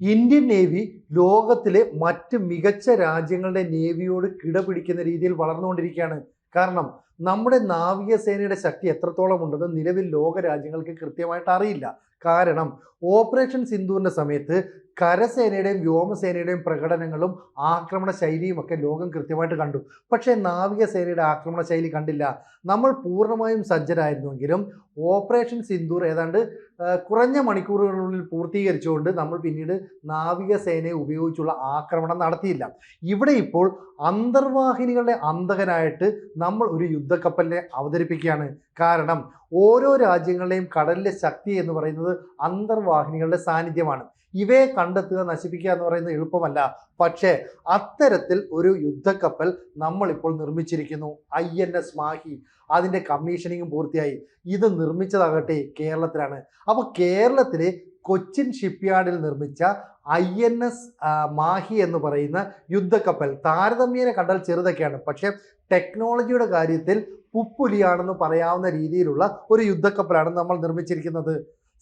Indian navy ലോകത്തിലെ മറ്റ് മികച്ച രാജ്യങ്ങളുടെ നേവിയോട് കിടപിടിക്കുന്ന രീതിയിൽ വളർന്നുകൊണ്ടിരിക്കുകയാണ്. കാരണം നമ്മുടെ നാവികസേനയുടെ ശക്തി എത്രത്തോളം ഉണ്ടെന്ന് നിലവിൽ ലോക രാജ്യങ്ങൾക്ക് കൃത്യമായിട്ട് അറിയില്ല. കാരണം ഓപ്പറേഷൻ സിന്ദൂറിന്റെ സമയത്ത് കരസേനയുടെയും വ്യോമസേനയുടെയും പ്രകടനങ്ങളും ആക്രമണ ശൈലിയും ഒക്കെ ലോകം കൃത്യമായിട്ട് കണ്ടു. പക്ഷേ നാവികസേനയുടെ ആക്രമണ ശൈലി കണ്ടില്ല. നമ്മൾ പൂർണ്ണമായും സജ്ജരായിരുന്നുവെങ്കിലും ഓപ്പറേഷൻ സിന്ദൂർ ഏതാണ്ട് കുറഞ്ഞ മണിക്കൂറുകളിനുള്ളിൽ പൂർത്തീകരിച്ചുകൊണ്ട് നമ്മൾ പിന്നീട് നാവികസേനയെ ഉപയോഗിച്ചുള്ള ആക്രമണം നടത്തിയില്ല. ഇവിടെ ഇപ്പോൾ അന്തർവാഹിനികളുടെ അന്തകനായിട്ട് നമ്മൾ ഒരു യുദ്ധക്കപ്പലിനെ അവതരിപ്പിക്കുകയാണ്. കാരണം ഓരോ രാജ്യങ്ങളുടെയും കടലിലെ ശക്തി എന്ന് പറയുന്നത് അന്തർവാഹിനികളുടെ സാന്നിധ്യമാണ്. ഇവയെ കണ്ടെത്തുക, നശിപ്പിക്കുക എന്ന് പറയുന്നത് എളുപ്പമല്ല. പക്ഷേ അത്തരത്തിൽ ഒരു യുദ്ധക്കപ്പൽ നമ്മളിപ്പോൾ നിർമ്മിച്ചിരിക്കുന്നു. INS മാഹി. അതിൻ്റെ കമ്മീഷനിങ്ങും പൂർത്തിയായി. ഇത് നിർമ്മിച്ചതാകട്ടെ കേരളത്തിലാണ്. അപ്പോൾ കേരളത്തിലെ കൊച്ചിൻ ഷിപ്പ്യാർഡിൽ നിർമ്മിച്ച INS മാഹി എന്ന് പറയുന്ന യുദ്ധക്കപ്പൽ താരതമ്യേന കണ്ടാൽ ചെറുതൊക്കെയാണ്. പക്ഷേ ടെക്നോളജിയുടെ കാര്യത്തിൽ പുപ്പുലിയാണെന്ന് പറയാവുന്ന രീതിയിലുള്ള ഒരു യുദ്ധക്കപ്പലാണ് നമ്മൾ നിർമ്മിച്ചിരിക്കുന്നത്.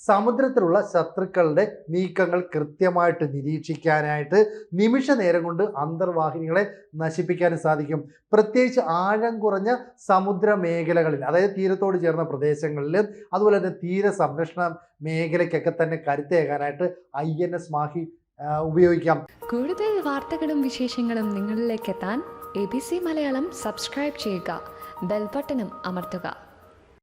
സമുദ്രത്തിലുള്ള ശത്രുക്കളുടെ നീക്കങ്ങൾ കൃത്യമായിട്ട് നിരീക്ഷിക്കാനായിട്ട് നിമിഷ നേരം കൊണ്ട് അന്തർവാഹിനികളെ നശിപ്പിക്കാനും സാധിക്കും. പ്രത്യേകിച്ച് ആഴം കുറഞ്ഞ സമുദ്ര മേഖലകളിൽ, അതായത് തീരത്തോട് ചേർന്ന പ്രദേശങ്ങളിൽ, അതുപോലെ തന്നെ തീര സംരക്ഷണ മേഖലയ്ക്കൊക്കെ തന്നെ കരുത്തേകാനായിട്ട് INS മാഹി ഉപയോഗിക്കാം. കൂടുതൽ വാർത്തകളും വിശേഷങ്ങളും നിങ്ങളിലേക്ക് എത്താൻ ABC മലയാളം സബ്സ്ക്രൈബ് ചെയ്യുക, ബെൽ ബട്ടണും അമർത്തുക.